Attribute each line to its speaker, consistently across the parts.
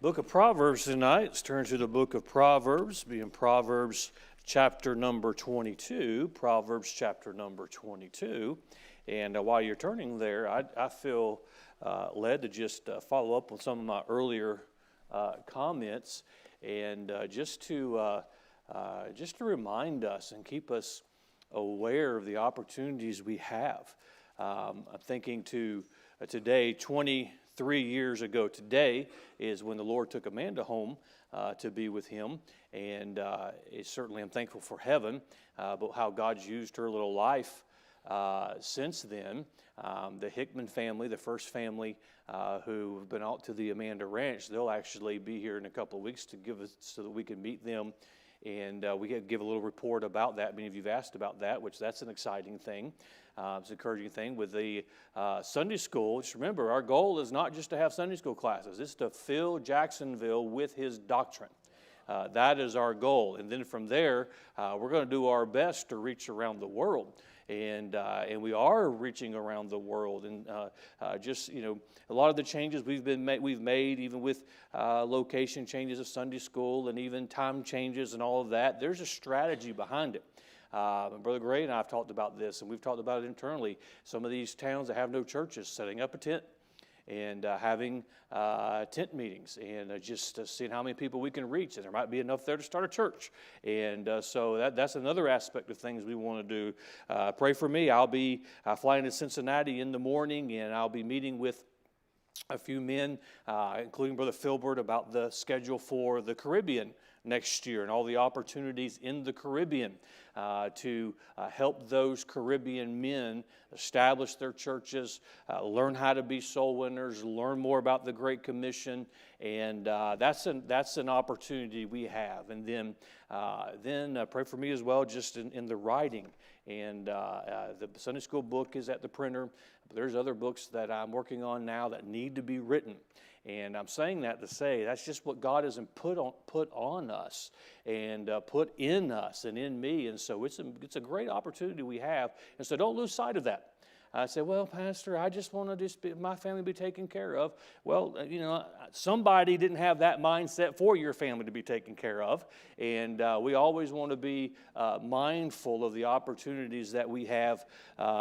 Speaker 1: Book of Proverbs tonight. Let's turn to the book of Proverbs, being Proverbs chapter number 22. Proverbs chapter number 22. And while you're turning there, I feel led to just follow up on some of my earlier comments, and just to remind us and keep us aware of the opportunities we have. I'm thinking to today, 23 years ago today is when the Lord took Amanda home to be with Him, and certainly I'm thankful for heaven, but how God's used her little life since then. The Hickman family, the first family who have been out to the Amanda Ranch, they'll actually be here in a couple of weeks to give us so that we can meet them. And we can give a little report about that. Many of you have asked about that, which that's an exciting thing. It's an encouraging thing. With the Sunday school, just remember, our goal is not just to have Sunday school classes. It's to fill Jacksonville with His doctrine. That is our goal. And then from there, we're going to do our best to reach around the world. And we are reaching around the world, and just a lot of the changes we've made, even with location changes of Sunday school, and even time changes and all of that. There's a strategy behind it. Brother Gray and I have talked about this, and we've talked about it internally. Some of these towns that have no churches, setting up a tent and having tent meetings, and just seeing how many people we can reach, and there might be enough there to start a church. And so that's another aspect of things we want to do. Pray for me. I'll be flying to Cincinnati in the morning, and I'll be meeting with a few men, including Brother Filbert, about the schedule for the Caribbean next year and all the opportunities in the Caribbean to help those Caribbean men establish their churches, learn how to be soul winners, learn more about the Great Commission, and that's an opportunity we have. And then pray for me as well, just in the writing. And the Sunday school book is at the printer. But there's other books that I'm working on now that need to be written. And I'm saying that to say that's just what God has put on us and put in us and in me. And so it's a great opportunity we have. And so don't lose sight of that. I say, well, Pastor, I just want to my family be taken care of. Well, somebody didn't have that mindset for your family to be taken care of. And we always want to be mindful of the opportunities that we have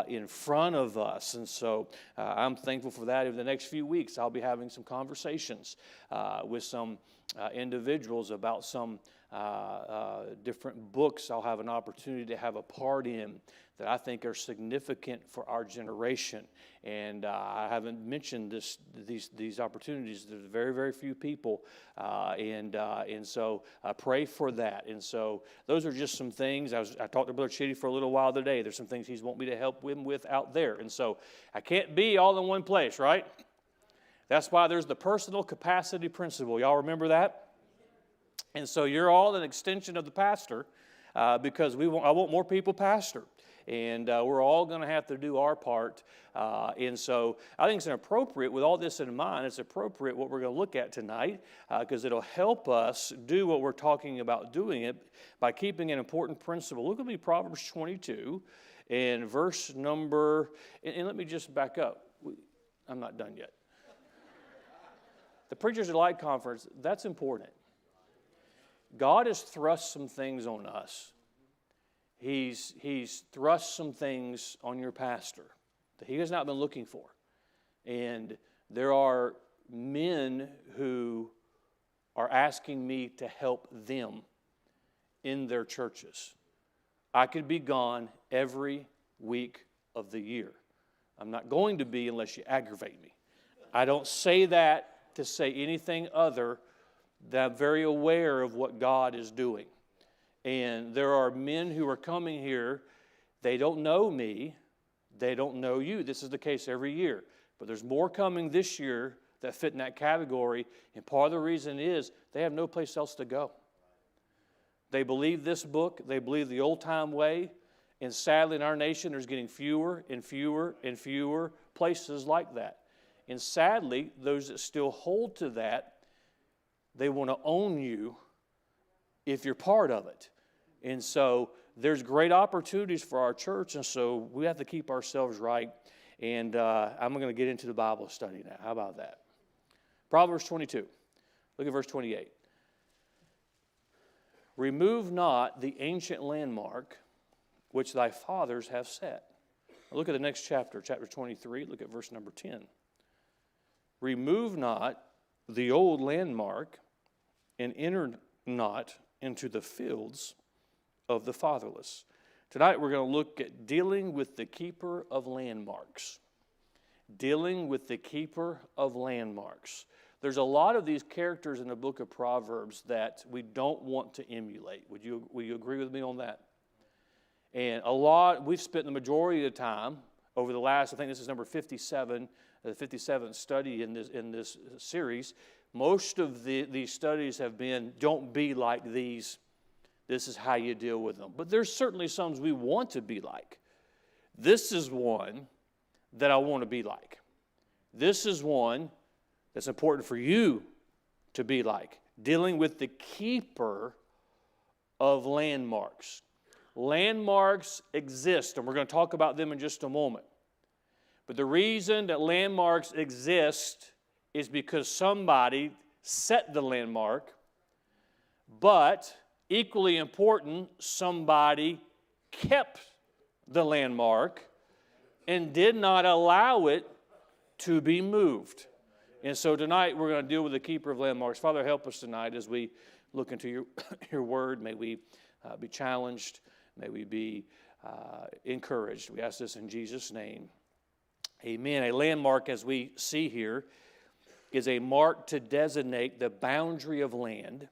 Speaker 1: in front of us. And so I'm thankful for that. Over the next few weeks, I'll be having some conversations with some individuals about some different books I'll have an opportunity to have a part in that I think are significant for our generation. And I haven't mentioned these opportunities. There's very, very few people, and so I pray for that. And so those are just some things. I talked to Brother Chitty for a little while today. There's some things he's wanting me to help him with out there. And so I can't be all in one place, right? That's why there's the personal capacity principle. Y'all remember that? And so you're all an extension of the pastor because I want more people pastor. And we're all going to have to do our part. And so I think it's appropriate, with all this in mind, it's appropriate what we're going to look at tonight because it'll help us do what we're talking about doing it by keeping an important principle. Look at me, Proverbs 22 and verse number, and let me just back up. I'm not done yet. The Preachers Delight Conference, that's important. God has thrust some things on us. He's thrust some things on your pastor that he has not been looking for. And there are men who are asking me to help them in their churches. I could be gone every week of the year. I'm not going to be unless you aggravate me. I don't say that to say anything other than I'm very aware of what God is doing. And there are men who are coming here, they don't know me, they don't know you. This is the case every year. But there's more coming this year that fit in that category, and part of the reason is they have no place else to go. They believe this book, they believe the old-time way, and sadly in our nation there's getting fewer and fewer and fewer places like that. And sadly, those that still hold to that, they want to own you if you're part of it. And so there's great opportunities for our church, and so we have to keep ourselves right. And I'm going to get into the Bible study now. How about that? Proverbs 22. Look at verse 28. Remove not the ancient landmark which thy fathers have set. Now look at the next chapter, chapter 23. Look at verse number 10. Remove not the old landmark, and enter not into the fields of the fatherless. Tonight we're going to look at dealing with the keeper of landmarks. Dealing with the keeper of landmarks. There's a lot of these characters in the book of Proverbs that we don't want to emulate. Will you agree with me on that? And we've spent the majority of the time over the last, I think this is number 57, the 57th study in this series. Most of these studies have been, don't be like these. This is how you deal with them. But there's certainly some we want to be like. This is one that I want to be like. This is one that's important for you to be like. Dealing with the keeper of landmarks. Landmarks exist, and we're going to talk about them in just a moment. But the reason that landmarks exist is because somebody set the landmark, but equally important, somebody kept the landmark and did not allow it to be moved. And so tonight we're going to deal with the keeper of landmarks. Father, help us tonight as we look into your word. May we be challenged. May we be encouraged. We ask this in Jesus' name. Amen. A landmark, as we see here, is a mark to designate the boundary of land.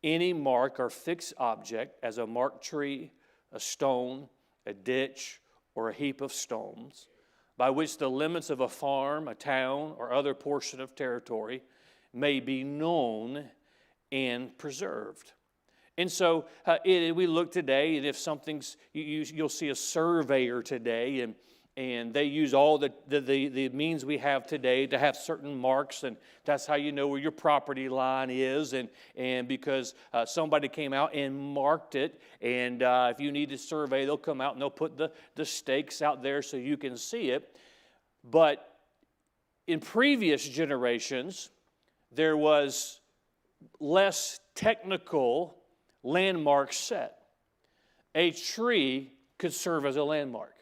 Speaker 1: Any mark or fixed object, as a marked tree, a stone, a ditch, or a heap of stones, by which the limits of a farm, a town, or other portion of territory may be known and preserved. And so we look today, and if something's, you'll see a surveyor today, and they use all the means we have today to have certain marks, and that's how you know where your property line is, and because somebody came out and marked it, and if you need to survey, they'll come out and they'll put the stakes out there so you can see it. But in previous generations, there was less technical landmarks set. A tree could serve as a landmark.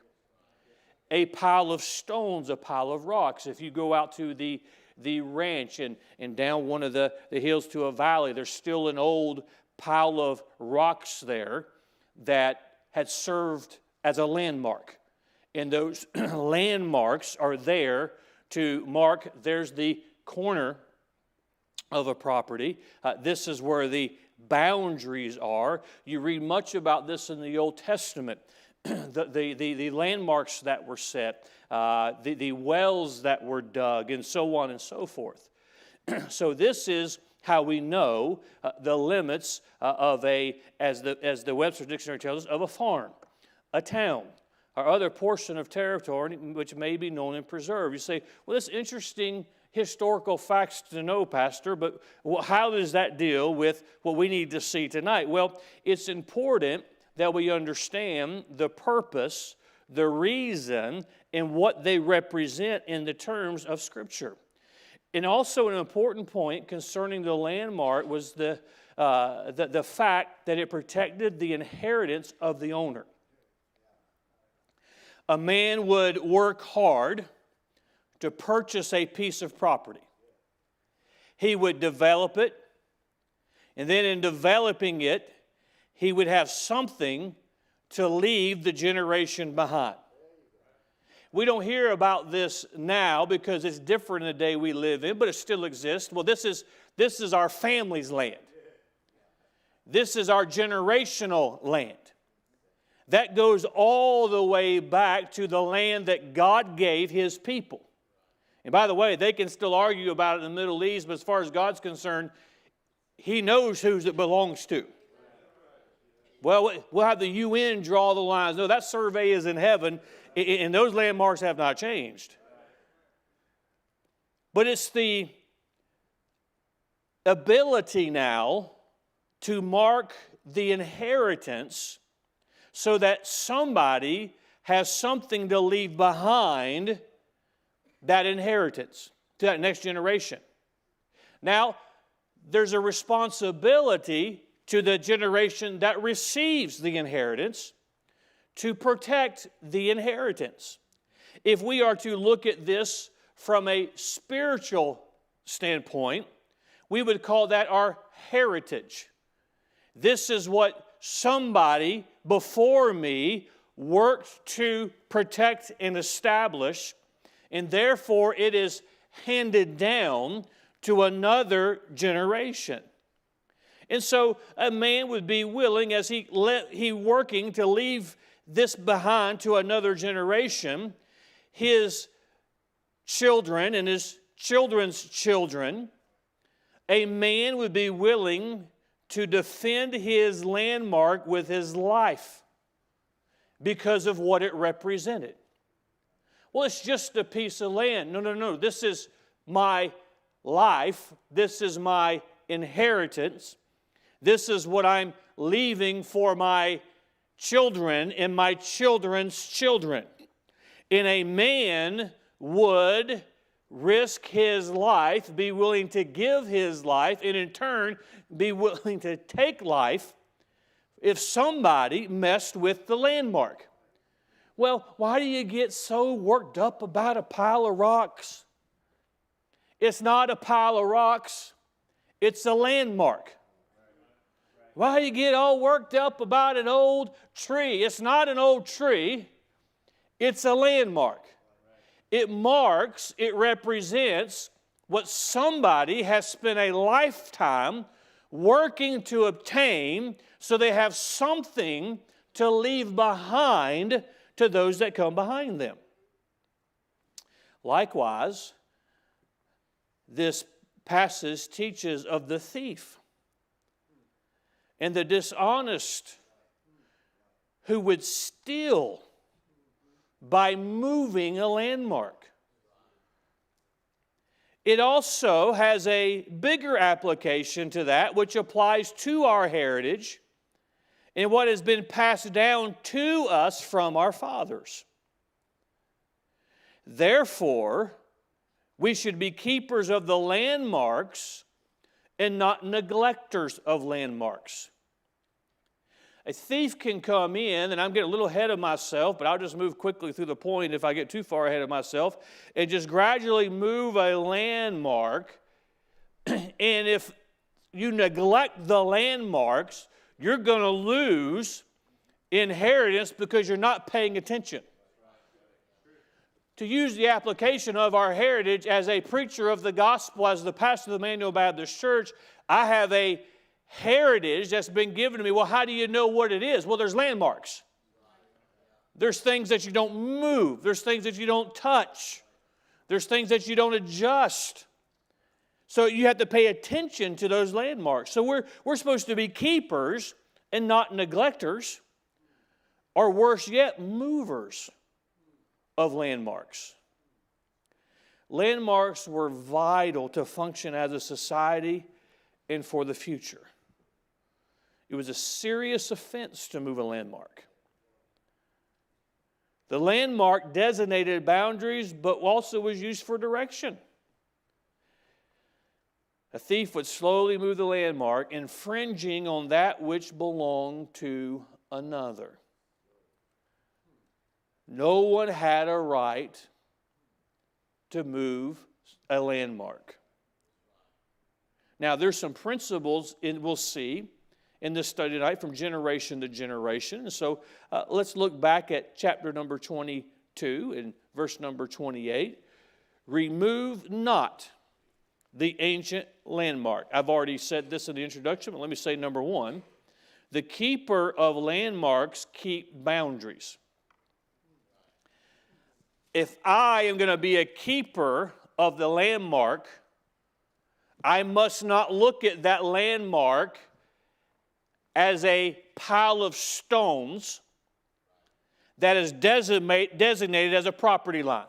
Speaker 1: A pile of stones, a pile of rocks. If you go out to the ranch and down one of the hills to a valley, there's still an old pile of rocks there that had served as a landmark. And those landmarks are there to mark, there's the corner of a property. This is where the boundaries are. You read much about this in the Old Testament. The landmarks that were set, the wells that were dug, and so on and so forth. So this is how we know the limits of as the Webster Dictionary tells us, of a farm, a town, or other portion of territory which may be known and preserved. You say, well, that's interesting historical facts to know, Pastor, but how does that deal with what we need to see tonight? Well, it's important that we understand the purpose, the reason, and what they represent in the terms of Scripture. And also an important point concerning the landmark was the fact that it protected the inheritance of the owner. A man would work hard to purchase a piece of property. He would develop it, and then in developing it, he would have something to leave the generation behind. We don't hear about this now because it's different in the day we live in, but it still exists. Well, this is our family's land. This is our generational land. That goes all the way back to the land that God gave His people. And by the way, they can still argue about it in the Middle East, but as far as God's concerned, He knows whose it belongs to. Well, we'll have the UN draw the lines. No, that survey is in heaven, and those landmarks have not changed. But it's the ability now to mark the inheritance so that somebody has something to leave behind that inheritance to that next generation. Now, there's a responsibility to the generation that receives the inheritance to protect the inheritance. If we are to look at this from a spiritual standpoint, we would call that our heritage. This is what somebody before me worked to protect and establish, and therefore it is handed down to another generation. And so a man would be willing, as he working to leave this behind to another generation, his children and his children's children, a man would be willing to defend his landmark with his life because of what it represented. Well, it's just a piece of land. No. This is my life. This is my inheritance. This is what I'm leaving for my children and my children's children. And a man would risk his life, be willing to give his life, and in turn be willing to take life if somebody messed with the landmark. Well, why do you get so worked up about a pile of rocks? It's not a pile of rocks, it's a landmark. Why do you get all worked up about an old tree? It's not an old tree, it's a landmark. It marks, it represents what somebody has spent a lifetime working to obtain, so they have something to leave behind to those that come behind them. Likewise, this passage teaches of the thief and the dishonest who would steal by moving a landmark. It also has a bigger application to that, which applies to our heritage and what has been passed down to us from our fathers. Therefore, we should be keepers of the landmarks and not neglectors of landmarks. A thief can come in, and I'm getting a little ahead of myself, but I'll just move quickly through the point if I get too far ahead of myself, and just gradually move a landmark. And if you neglect the landmarks, you're going to lose inheritance because you're not paying attention. To use the application of our heritage as a preacher of the gospel, as the pastor of the Immanuel Baptist Church, I have a heritage that's been given to me. Well, how do you know what it is? Well, there's landmarks. There's things that you don't move. There's things that you don't touch. There's things that you don't adjust. So you have to pay attention to those landmarks. So we're supposed to be keepers and not neglectors, or worse yet, movers of landmarks. Landmarks were vital to function as a society and for the future. It was a serious offense to move a landmark. The landmark designated boundaries, but also was used for direction. A thief would slowly move the landmark, infringing on that which belonged to another. No one had a right to move a landmark. Now, there's some principles we'll see in this study tonight from generation to generation. So let's look back at chapter number 22 and verse number 28. Remove not the ancient landmark. I've already said this in the introduction, but let me say number one. The keeper of landmarks keep boundaries. If I am going to be a keeper of the landmark, I must not look at that landmark as a pile of stones that is designated as a property line.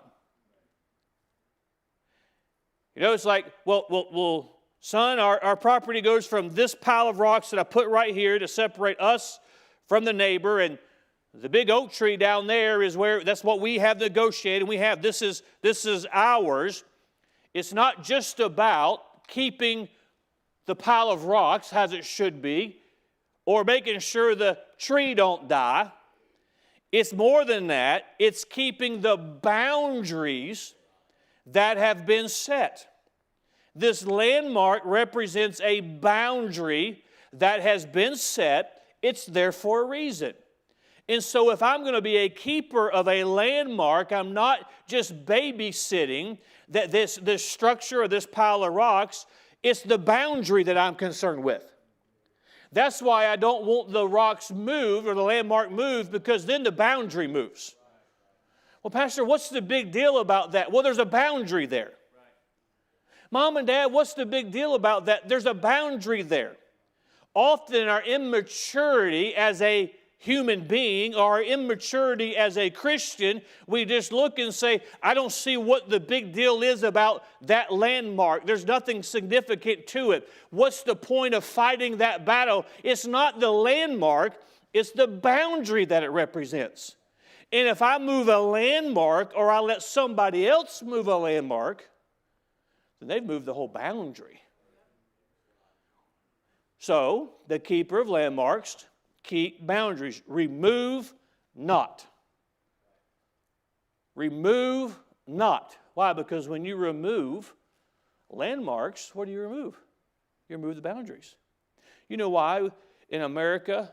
Speaker 1: You know, it's like, well, son, our property goes from this pile of rocks that I put right here to separate us from the neighbor, and the big oak tree down there is where, that's what we have negotiated. We have, this is ours. It's not just about keeping the pile of rocks as it should be, or making sure the tree don't die. It's more than that. It's keeping the boundaries that have been set. This landmark represents a boundary that has been set. It's there for a reason. And so if I'm going to be a keeper of a landmark, I'm not just babysitting that this structure or this pile of rocks. It's the boundary that I'm concerned with. That's why I don't want the rocks moved or the landmark moved, because then the boundary moves. Well, Pastor, what's the big deal about that? Well, there's a boundary there. Mom and Dad, what's the big deal about that? There's a boundary there. Often in our immaturity as a human being or our immaturity as a Christian, we just look and say, I don't see what the big deal is about that landmark. There's nothing significant to it. What's the point of fighting that battle? It's not the landmark, it's the boundary that it represents. And if I move a landmark or I let somebody else move a landmark, then they've moved the whole boundary. So, the keeper of landmarks keep boundaries. Remove not. Remove not. Why? Because when you remove landmarks, what do you remove? You remove the boundaries. You know why in America,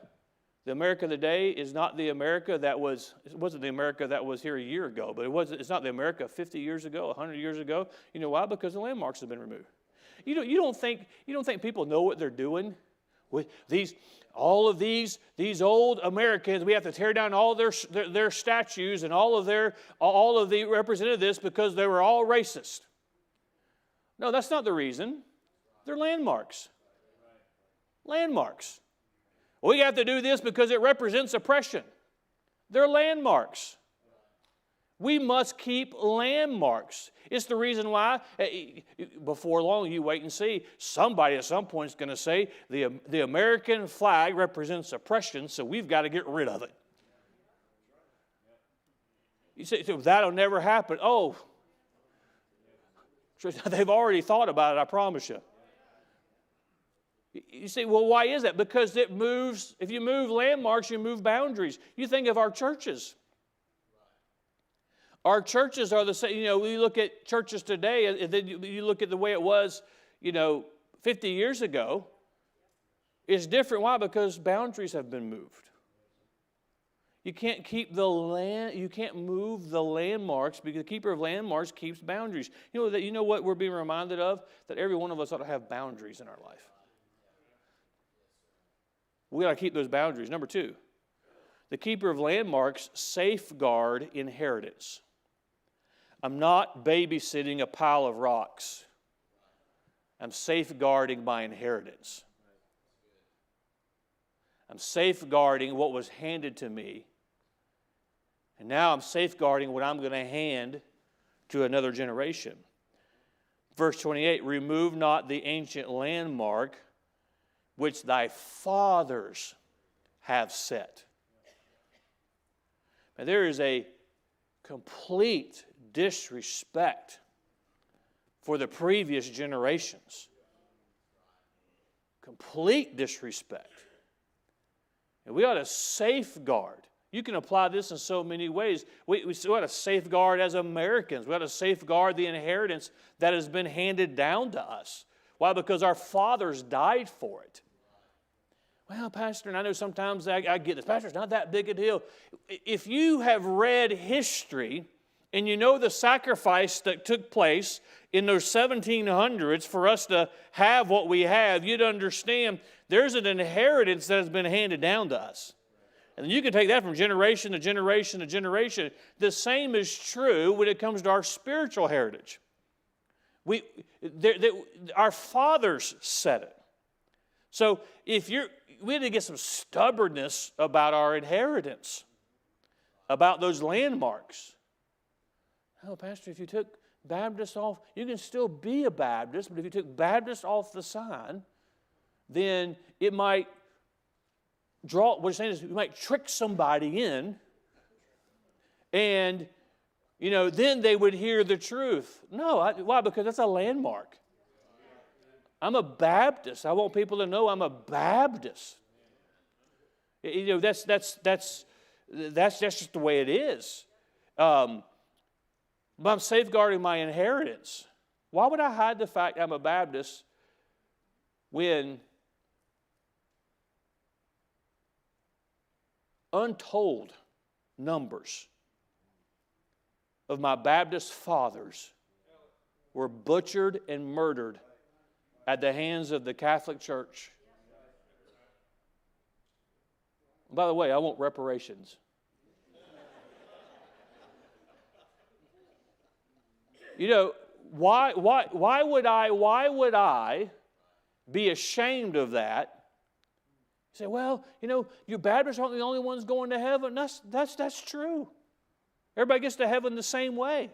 Speaker 1: the America of the day is not the America that was, it wasn't the America that was here a year ago, but it's not the America 50 years ago, 100 years ago. You know why? Because the landmarks have been removed. You don't think people know what they're doing with all of these old Americans? We have to tear down all their statues and all of the representative this because they were all racist. No, that's not the reason. They're landmarks. Landmarks. We have to do this because it represents oppression. They're landmarks. We must keep landmarks. It's the reason why, before long, you wait and see, somebody at some point is going to say the American flag represents oppression, so we've got to get rid of it. You say, that'll never happen. Oh, they've already thought about it, I promise you. You say, well, why is that? Because it moves, if you move landmarks, you move boundaries. You think of our churches. Our churches are the same. You know, we look at churches today, and then you look at the way it was, 50 years ago. It's different. Why? Because boundaries have been moved. You can't you can't move the landmarks, because the keeper of landmarks keeps boundaries. You know what we're being reminded of? That every one of us ought to have boundaries in our life. We got to keep those boundaries. Number 2, the keeper of landmarks safeguard inheritance. I'm not babysitting a pile of rocks. I'm safeguarding my inheritance. I'm safeguarding what was handed to me. And now I'm safeguarding what I'm going to hand to another generation. Verse 28, remove not the ancient landmark which thy fathers have set. And there is a complete disrespect for the previous generations. Complete disrespect. And we ought to safeguard. You can apply this in so many ways. We ought to safeguard as Americans. We ought to safeguard the inheritance that has been handed down to us. Why? Because our fathers died for it. Well, Pastor, and I know sometimes I get this, Pastor, it's not that big a deal. If you have read history and you know the sacrifice that took place in those 1700s for us to have what we have, you'd understand there's an inheritance that has been handed down to us. And you can take that from generation to generation to generation. The same is true when it comes to our spiritual heritage. Our fathers said it. So we had to get some stubbornness about our inheritance, about those landmarks. Oh, Pastor, if you took Baptist off, you can still be a Baptist, but if you took Baptist off the sign, then it might what you're saying is you might trick somebody in, and, then they would hear the truth. No, why? Because that's a landmark. I'm a Baptist. I want people to know I'm a Baptist. That's just the way it is. But I'm safeguarding my inheritance. Why would I hide the fact I'm a Baptist when untold numbers of my Baptist fathers were butchered and murdered at the hands of the Catholic Church? By the way, I want reparations. Why would I be ashamed of that? You say, well, you Baptists aren't the only ones going to heaven. That's true. Everybody gets to heaven the same way.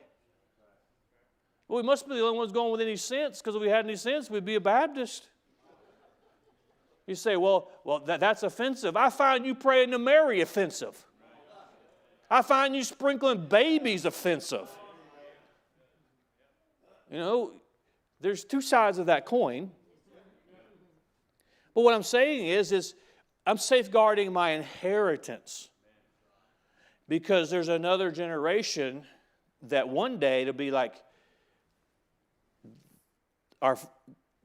Speaker 1: Well, we must be the only ones going with any sense, because if we had any sense, we'd be a Baptist. You say, well, that's offensive. I find you praying to Mary offensive. I find you sprinkling babies offensive. There's two sides of that coin. But what I'm saying is I'm safeguarding my inheritance, because there's another generation that one day it'll be like,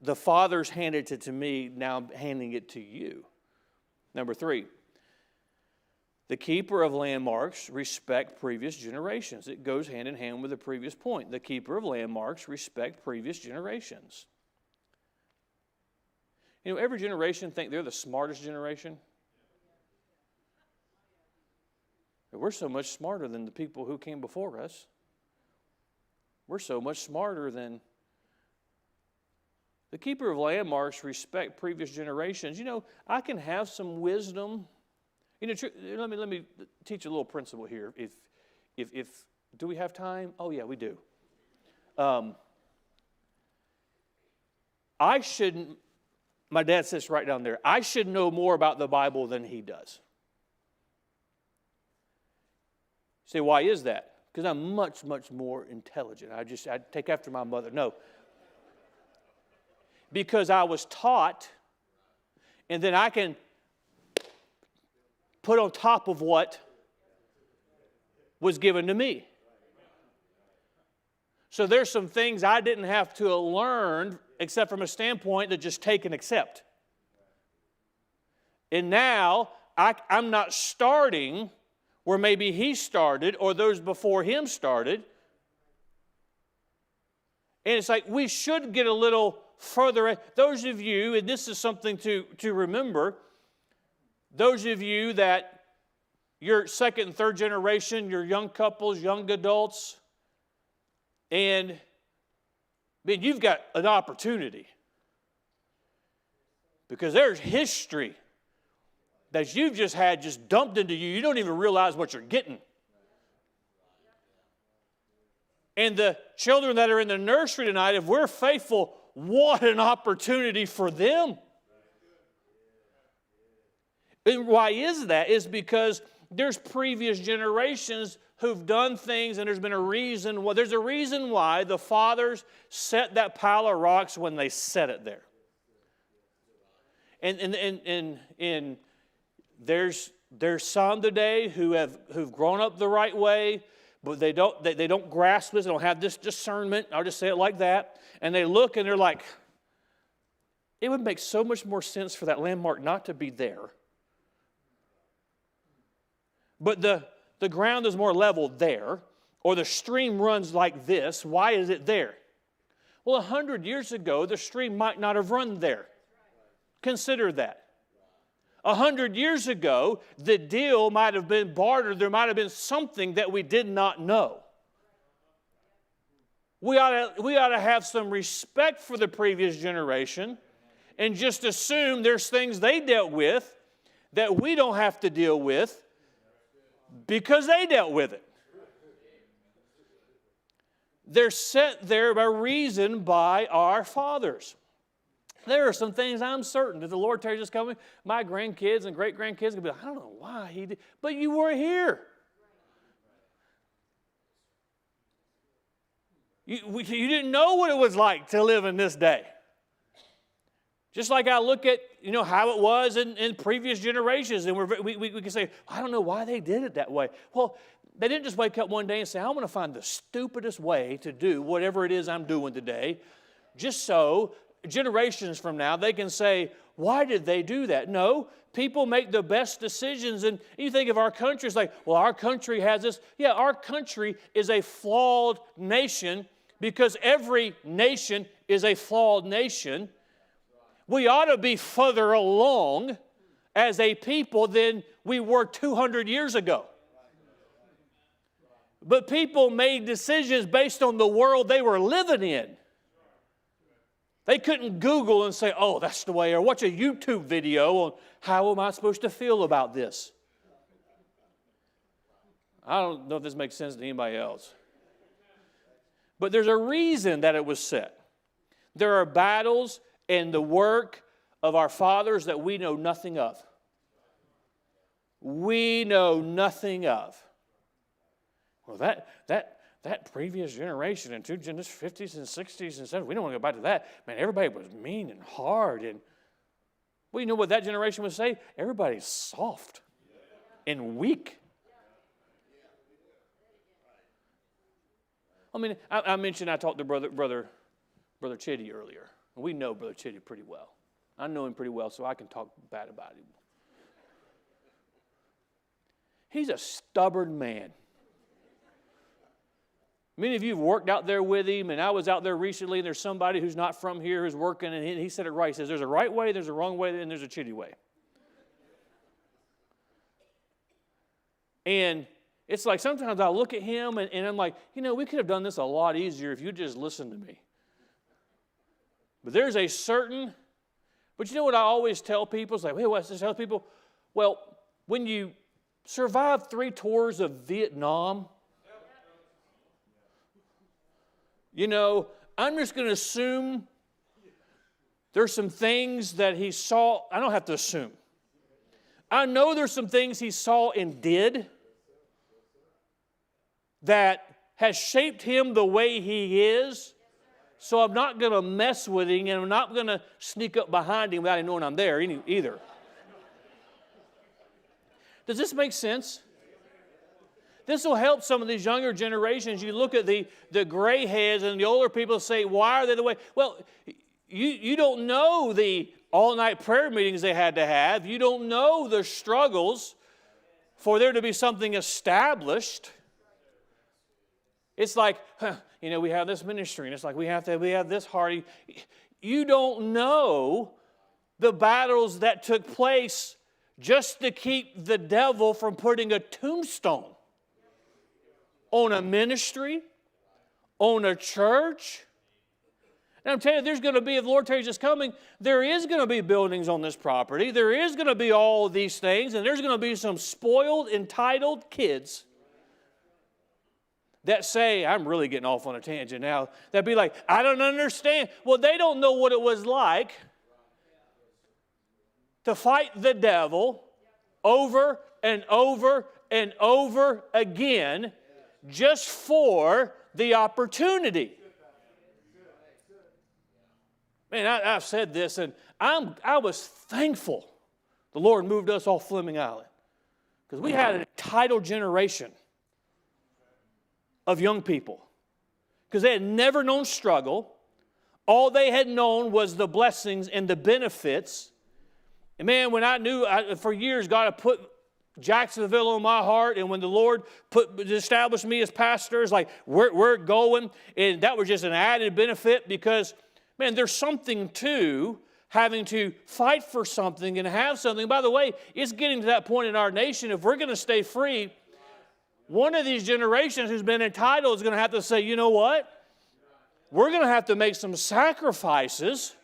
Speaker 1: the fathers handed it to me, now I'm handing it to you. Number 3, the keeper of landmarks respect previous generations. It goes hand in hand with the previous point. The keeper of landmarks respect previous generations. Every generation think they're the smartest generation. We're so much smarter than the people who came before us. We're so much smarter than... The keeper of landmarks respect previous generations. I can have some wisdom. Let me teach you a little principle here. If do we have time? Oh yeah, we do. My dad sits right down there. I should know more about the Bible than he does. You say, why is that? Because I'm much, much more intelligent. I take after my mother. No. Because I was taught, and then I can put on top of what was given to me. So there's some things I didn't have to learn, except from a standpoint to just take and accept. And now I'm not starting where maybe he started or those before him started. And it's like we should get a little further. Those of you, and this is something to remember, those of you that you're second and third generation, you're young couples, young adults, and you've got an opportunity, because there's history that you've just had just dumped into you. You don't even realize what you're getting. And the children that are in the nursery tonight, if we're faithful, what an opportunity for them. And why is that? It's because there's previous generations who've done things, and there's been a reason. Well, there's a reason why the fathers set that pile of rocks when they set it there. And there's some today who've grown up the right way, but they don't grasp this. They don't have this discernment. I'll just say it like that. And they look and they're like, it would make so much more sense for that landmark not to be there. But the ground is more level there, or the stream runs like this. Why is it there? Well, 100 years ago, the stream might not have run there. Consider that. 100 years ago, the deal might have been bartered. There might have been something that we did not know. We ought to have some respect for the previous generation and just assume there's things they dealt with that we don't have to deal with because they dealt with it. They're set there by reason by our fathers. There are some things I'm certain that the Lord tells us coming, my grandkids and great-grandkids will be like, I don't know why he did, but you were here. You didn't know what it was like to live in this day. Just like I look at, how it was in previous generations, and we can say, I don't know why they did it that way. Well, they didn't just wake up one day and say, I'm going to find the stupidest way to do whatever it is I'm doing today, just so generations from now they can say, why did they do that? No, people make the best decisions. And you think of our country, it's like, well, our country has this. Yeah, our country is a flawed nation because every nation is a flawed nation. We ought to be further along as a people than we were 200 years ago. But people made decisions based on the world they were living in. They couldn't Google and say, oh, that's the way, or watch a YouTube video on how am I supposed to feel about this. I don't know if this makes sense to anybody else. But there's a reason that it was set. There are battles and the work of our fathers that we know nothing of. We know nothing of. Well, that previous generation in the 50s and 60s and 70s, we don't want to go back to that. Man, everybody was mean and hard. And well, you know what that generation would say? Everybody's soft and weak. I mean, I mentioned I talked to Brother Chitty earlier. We know Brother Chitty pretty well. I know him pretty well, so I can talk bad about him. He's a stubborn man. Many of you have worked out there with him, and I was out there recently, and there's somebody who's not from here who's working, and he said it right. He says, there's a right way, there's a wrong way, and there's a Chitty way. And it's like sometimes I look at him, and I'm like, we could have done this a lot easier if you just listened to me. But there's a certain, but you know what I always tell people? It's like, hey, what I tell people? Well, when you survive 3 tours of Vietnam, I'm just going to assume there's some things that he saw. I don't have to assume. I know there's some things he saw and did that has shaped him the way he is. So I'm not going to mess with him, and I'm not going to sneak up behind him without him knowing I'm there either. Does this make sense? This will help some of these younger generations. You look at the gray heads and the older people say, why are they the way? Well, you don't know the all-night prayer meetings they had to have. You don't know the struggles for there to be something established. It's like, we have this ministry, and it's like we have this hearty. You don't know the battles that took place just to keep the devil from putting a tombstone on a ministry, on a church. And I'm telling you, there's going to be, if the Lord tells us coming, there is going to be buildings on this property. There is going to be all of these things, and there's going to be some spoiled, entitled kids that say, I'm really getting off on a tangent now, that'd be like, I don't understand. Well, they don't know what it was like to fight the devil over and over and over again just for the opportunity. Man, I've said this, and I was thankful the Lord moved us off Fleming Island, because we had an entitled generation of young people, because they had never known struggle. All they had known was the blessings and the benefits. And man, when I knew for years God had put Jacksonville on my heart, and when the Lord established me as pastor, it's like we're going, and that was just an added benefit, because man, there's something to having to fight for something and have something. By the way, it's getting to that point in our nation, if we're going to stay free, one of these generations who's been entitled is going to have to say, you know what? We're going to have to make some sacrifices,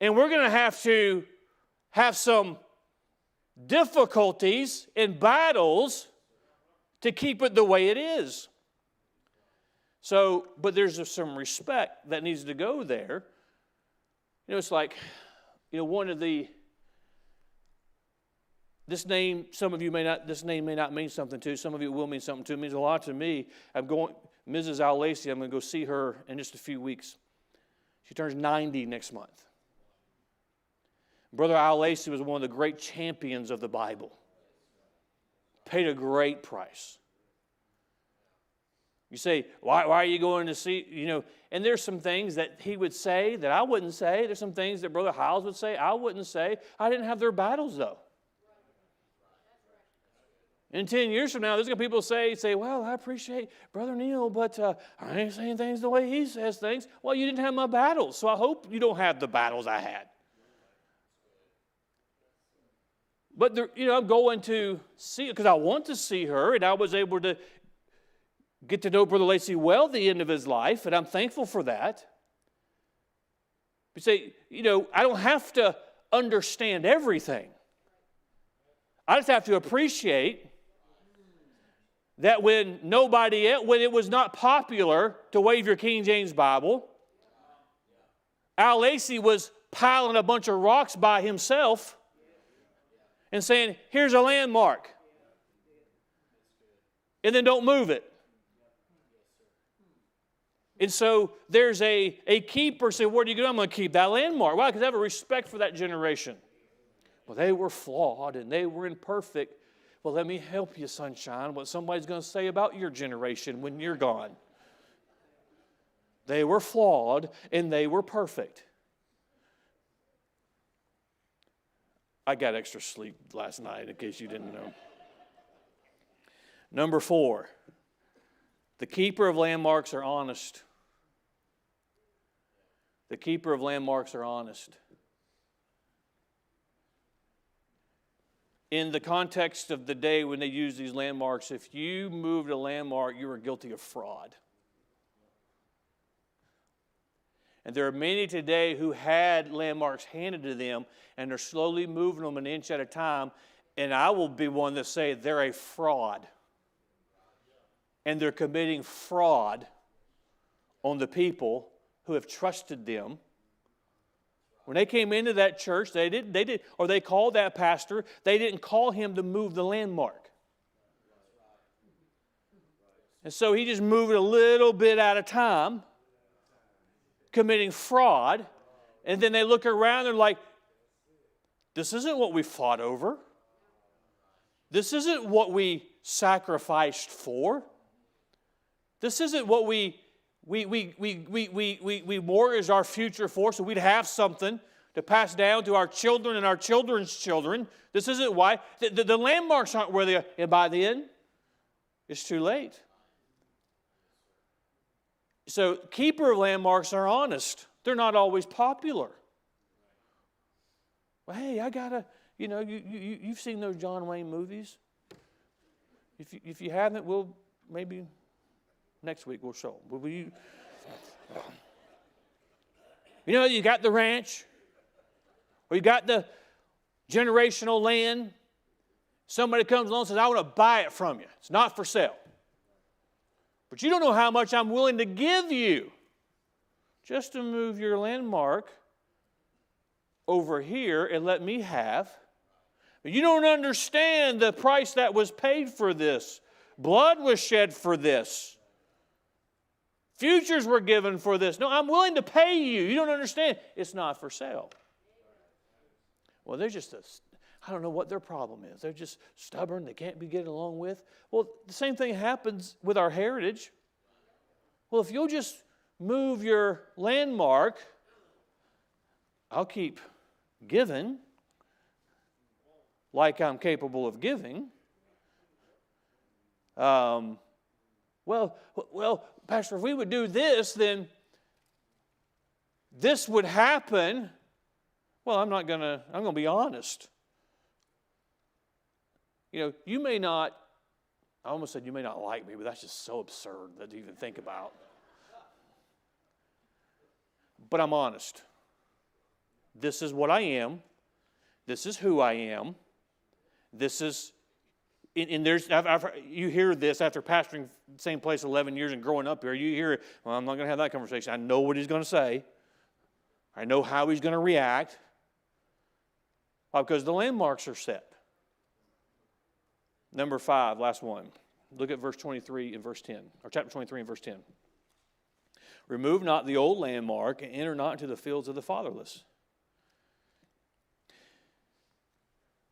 Speaker 1: and we're going to have some difficulties and battles to keep it the way it is. So, but there's some respect that needs to go there. It's like, one of the, this name, some of you this name may not mean something to, some of you will mean something to. It means a lot to me. Mrs. Al Lacey, I'm going to go see her in just a few weeks. She turns 90 next month. Brother Al Lacey was one of the great champions of the Bible. Paid a great price. You say, why are you going to see, and there's some things that he would say that I wouldn't say. There's some things that Brother Hiles would say I wouldn't say. I didn't have their battles, though. And 10 years from now, there's going to be people say, well, I appreciate Brother Neal, but I ain't saying things the way he says things. Well, you didn't have my battles, so I hope you don't have the battles I had. But, I'm going to see, because I want to see her, and I was able to get to know Brother Lacey well at the end of his life, and I'm thankful for that. You say, I don't have to understand everything. I just have to appreciate that when it was not popular to wave your King James Bible, Al Lacey was piling a bunch of rocks by himself and saying, here's a landmark. And then don't move it. And so there's a keeper saying, where do you go? I'm going to keep that landmark. Why? Because I have a respect for that generation. Well, they were flawed and they were imperfect. Well, let me help you, sunshine, what somebody's going to say about your generation when you're gone. They were flawed and they were perfect. I got extra sleep last night, in case you didn't know. Number 4, the keeper of landmarks are honest. The keeper of landmarks are honest. In the context of the day when they used these landmarks, if you moved a landmark, you were guilty of fraud. And there are many today who had landmarks handed to them, and they're slowly moving them an inch at a time, and I will be one to say they're a fraud. And they're committing fraud on the people who have trusted them. When they came into that church, they called that pastor, they didn't call him to move the landmark. And so he just moved it a little bit at a time, committing fraud, and then they look around and they're like, this isn't what we fought over. This isn't what we sacrificed for. This isn't what we mortgaged our future for, so we'd have something to pass down to our children and our children's children. This isn't why. The landmarks aren't where they are. And by the end, it's too late. So keeper of landmarks are honest. They're not always popular. Well, hey, I got to, you've seen those John Wayne movies. If you haven't, we'll maybe next week we'll show them. You got the ranch, or you got the generational land. Somebody comes along and says, I want to buy it from you. It's not for sale. But you don't know how much I'm willing to give you just to move your landmark over here and let me have. You don't understand the price that was paid for this. Blood was shed for this. Futures were given for this. No, I'm willing to pay you. You don't understand. It's not for sale. Well, they're just I don't know what their problem is. They're just stubborn. They can't be getting along with. Well, the same thing happens with our heritage. Well, if you'll just move your landmark, I'll keep giving like I'm capable of giving. Well, Pastor, if we would do this, then this would happen. Well, I'm going to be honest. You may not, I almost said you may not like me, but that's just so absurd to even think about. But I'm honest. This is what I am. This is who I am. This is, and you hear this after pastoring the same place 11 years and growing up here. You hear it, well, I'm not going to have that conversation. I know what he's going to say. I know how he's going to react. Why? Because the landmarks are set. Number 5, last one. Look at verse 23 and verse 10, or chapter 23 and verse 10. Remove not the old landmark and enter not into the fields of the fatherless.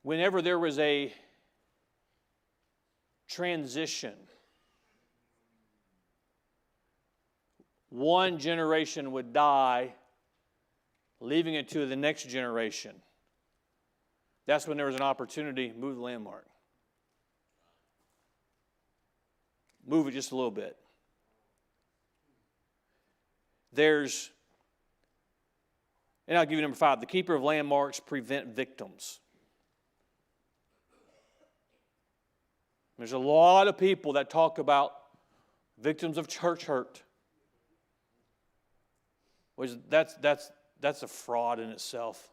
Speaker 1: whenever there was a transition, one generation would die, leaving it to the next generation. That's when there was an opportunity to move the landmark. Move it just a little bit. And I'll give you number 5, the keeper of landmarks prevent victims. There's a lot of people that talk about victims of church hurt. That's a fraud in itself.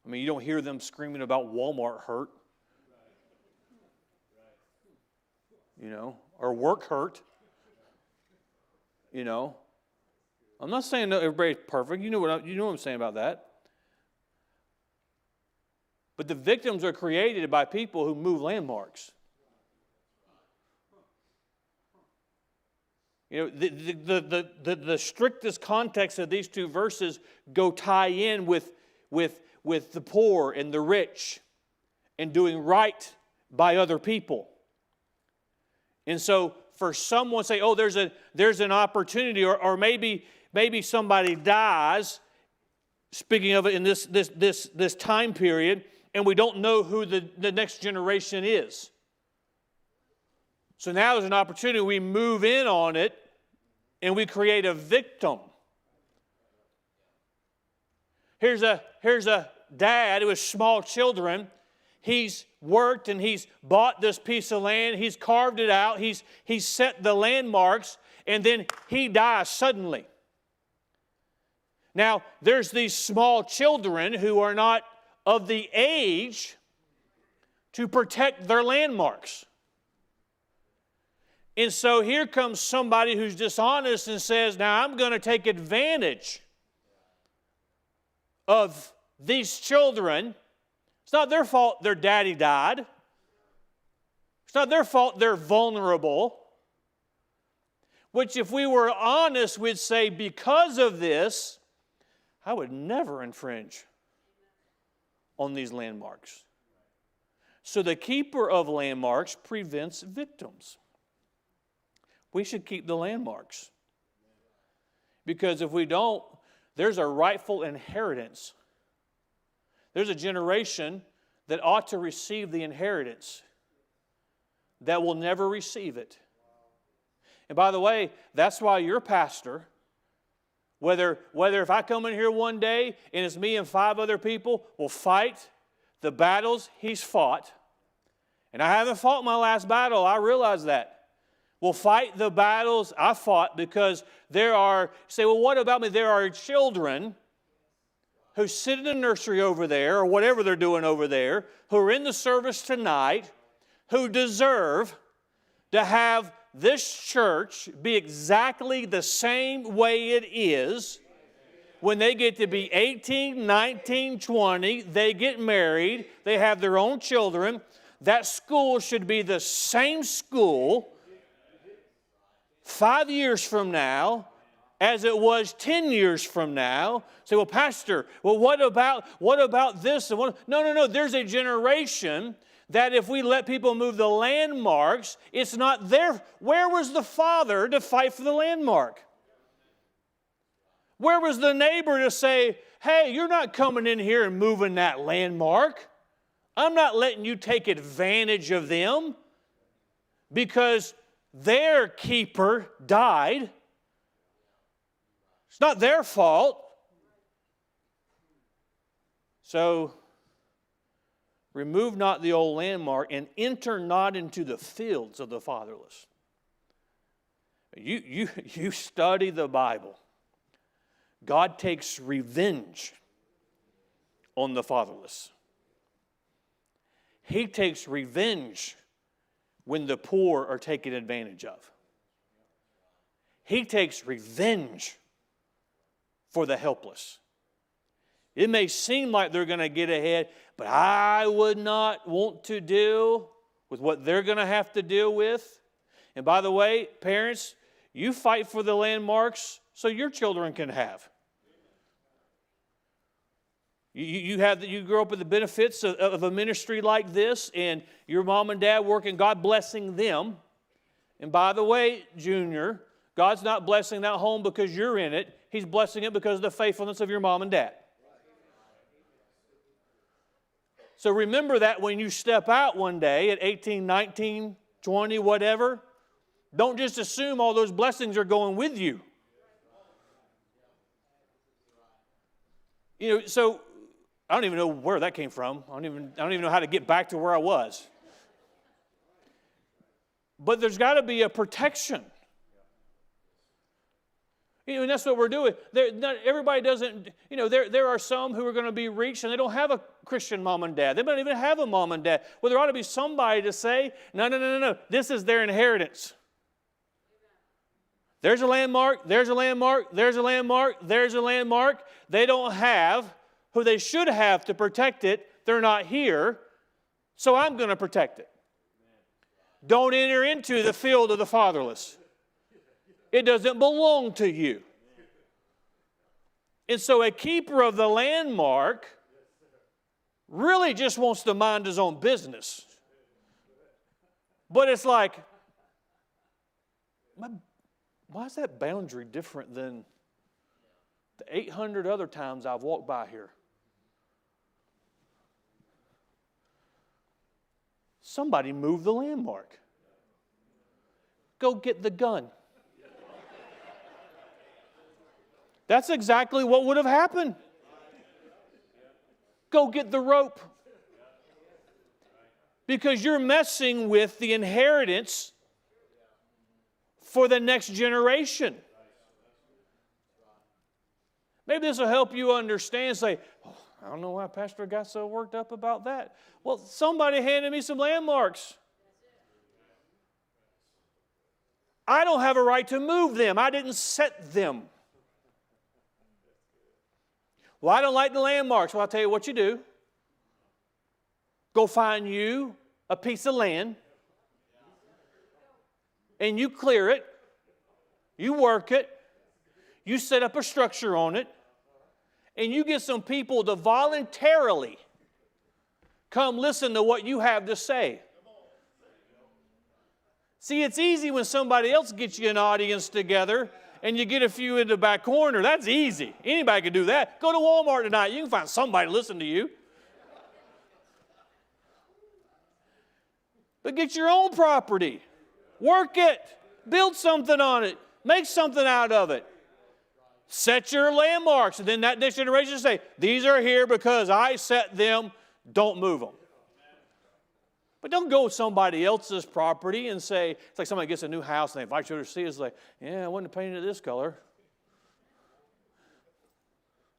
Speaker 1: I mean, you don't hear them screaming about Walmart hurt, or work hurt. I'm not saying that everybody's perfect. You know what I'm saying about that. But the victims are created by people who move landmarks. The strictest context of these two verses go tie in with the poor and the rich and doing right by other people. And so for someone to say, oh, there's an opportunity, or maybe somebody dies, speaking of it in this time period, and we don't know who the next generation is. So now there's an opportunity, we move in on it, and we create a victim. Here's a dad who has small children. He's worked and he's bought this piece of land. He's carved it out. He's set the landmarks, and then he dies suddenly. Now, there's these small children who are not of the age to protect their landmarks. And so here comes somebody who's dishonest and says, now I'm going to take advantage of these children. It's not their fault their daddy died. It's not their fault they're vulnerable. Which, if we were honest, we'd say, because of this, I would never infringe on these landmarks. So the keeper of landmarks prevents victims. We should keep the landmarks. Because if we don't, there's a rightful inheritance. There's a generation that ought to receive the inheritance that will never receive it. And by the way, that's why your pastor, whether if I come in here one day and it's me and 5 other people, will fight the battles he's fought. And I haven't fought my last battle, I realize that. We'll fight the battles I fought, because say, well, what about me? There are children who sit in the nursery over there, or whatever they're doing over there, who are in the service tonight, who deserve to have this church be exactly the same way it is. When they get to be 18, 19, 20, they get married, they have their own children. That school should be the same school 5 years from now as it was 10 years from now. Say, well, Pastor, well, what about this? No. There's a generation that if we let people move the landmarks, it's not there. Where was the father to fight for the landmark? Where was the neighbor to say, hey, you're not coming in here and moving that landmark. I'm not letting you take advantage of them because their keeper died. It's not their fault. So, remove not the old landmark, and enter not into the fields of the fatherless. You study the Bible. God takes revenge on the fatherless. He takes revenge when the poor are taken advantage of. He takes revenge for the helpless. It may seem like they're going to get ahead, but I would not want to deal with what they're going to have to deal with. And by the way, parents, you fight for the landmarks so your children can have. You grow up with the benefits of a ministry like this, and your mom and dad working, God blessing them. And by the way, Junior, God's not blessing that home because you're in it. He's blessing it because of the faithfulness of your mom and dad. So remember that when you step out one day at 18, 19, 20, whatever, don't just assume all those blessings are going with you. So I don't even know where that came from. I don't even know how to get back to where I was. But there's got to be a protection. And that's what we're doing. Everybody doesn't, there are some who are going to be reached and they don't have a Christian mom and dad. They don't even have a mom and dad. Well, there ought to be somebody to say, no. This is their inheritance. There's a landmark, there's a landmark, there's a landmark, there's a landmark. They don't have who they should have to protect it. They're not here, so I'm going to protect it. Don't enter into the field of the fatherless. It doesn't belong to you. And so a keeper of the landmark really just wants to mind his own business. But it's like, why is that boundary different than the 800 other times I've walked by here? Somebody move the landmark. Go get the gun. That's exactly what would have happened. Go get the rope. Because you're messing with the inheritance for the next generation. Maybe this will help you understand. Say, I don't know why Pastor got so worked up about that. Well, somebody handed me some landmarks. I don't have a right to move them. I didn't set them. Well, I don't like the landmarks. Well, I'll tell you what you do. Go find you a piece of land, and you clear it, you work it, you set up a structure on it, and you get some people to voluntarily come listen to what you have to say. See, it's easy when somebody else gets you an audience together and you get a few in the back corner. That's easy. Anybody can do that. Go to Walmart tonight. You can find somebody to listen to you. But get your own property. Work it. Build something on it. Make something out of it. Set your landmarks. And then that next generation say, these are here because I set them. Don't move them. But don't go to somebody else's property and say, it's like somebody gets a new house and they invite you to see it. It's like, yeah, I wouldn't have painted it this color.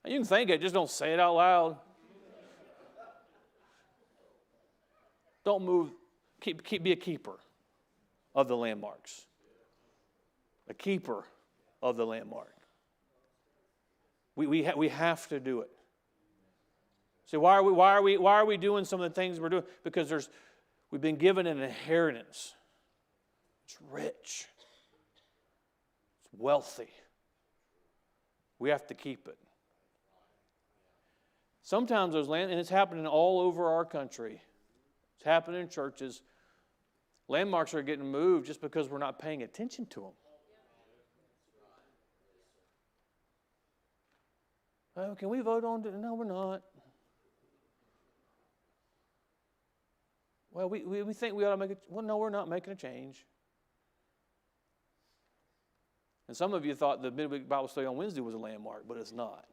Speaker 1: And you can think it, just don't say it out loud. Don't move. Be a keeper of the landmarks. A keeper of the landmark. We have to do it. See, why are we doing some of the things we're doing? Because we've been given an inheritance. It's rich. It's wealthy. We have to keep it. Sometimes those land, and it's happening all over our country. It's happening in churches. Landmarks are getting moved just because we're not paying attention to them. Oh, can we vote on it? No, we're not. Well, we think we ought to make it. Well, no, we're not making a change. And some of you thought the midweek Bible study on Wednesday was a landmark, but it's not.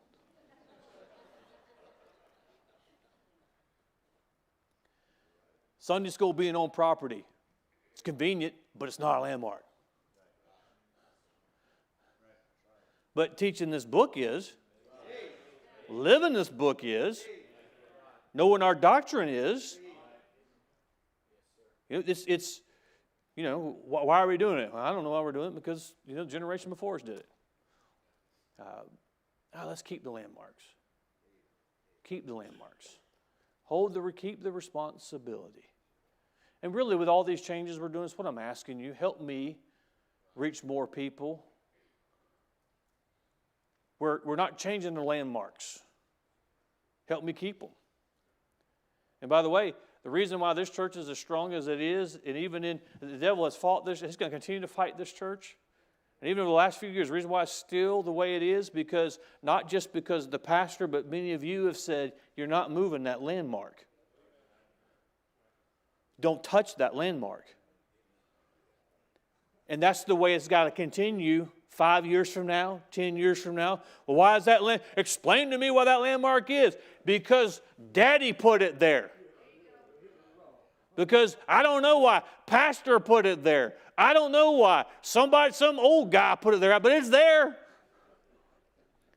Speaker 1: Sunday school being on property. It's convenient, but it's not a landmark. But teaching this book is. Living this book is. Knowing our doctrine is. Why are we doing it? Well, I don't know why we're doing it because, the generation before us did it. Let's keep the landmarks. Keep the landmarks. Keep the responsibility. And really, with all these changes we're doing, it's what I'm asking you. Help me reach more people. We're not changing the landmarks. Help me keep them. And by the way, the reason why this church is as strong as it is, and even in the devil has fought this, he's going to continue to fight this church. And even over the last few years, the reason why it's still the way it is, because not just because of the pastor, but many of you have said, you're not moving that landmark. Don't touch that landmark. And that's the way it's got to continue 5 years from now, 10 years from now. Well, why is that land? Explain to me why that landmark is. Because Daddy put it there. Because I don't know why. Pastor put it there. I don't know why. Some old guy put it there, but it's there.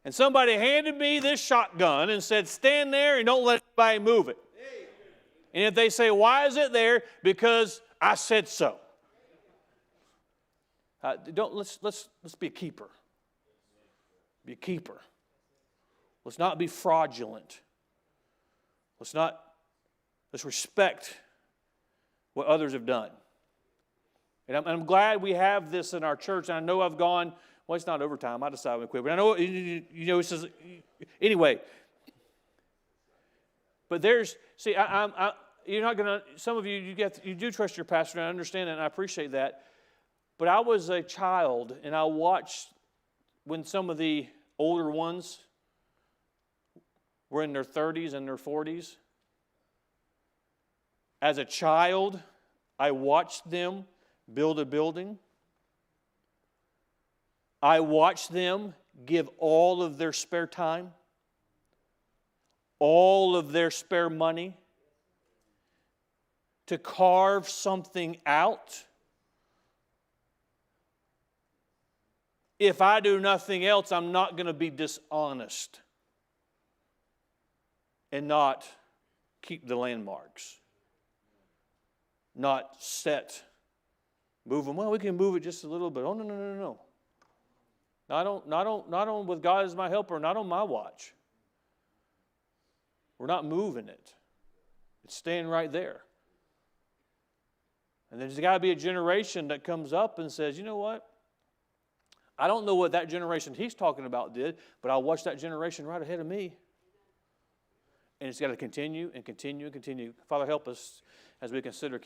Speaker 1: And somebody handed me this shotgun and said, stand there and don't let anybody move it. And if they say, why is it there? Because I said so. Let's be a keeper. Be a keeper. Let's not be fraudulent. Let's respect what others have done. And I'm glad we have this in our church. And I know I've gone, well, it's not overtime. I decided to quit. But I know, it says, anyway. But you're not going to, some of you do trust your pastor, and I understand that, and I appreciate that. But I was a child, and I watched when some of the older ones were in their 30s and their 40s. As a child, I watched them build a building. I watched them give all of their spare time, all of their spare money to carve something out. If I do nothing else, I'm not going to be dishonest and not keep the landmarks. Not move them. Well, we can move it just a little bit. Oh, no. Not on with God as my helper, not on my watch. We're not moving it. It's staying right there. And there's got to be a generation that comes up and says, you know what? I don't know what that generation he's talking about did, but I'll watch that generation right ahead of me. And it's got to continue and continue and continue. Father, help us as we consider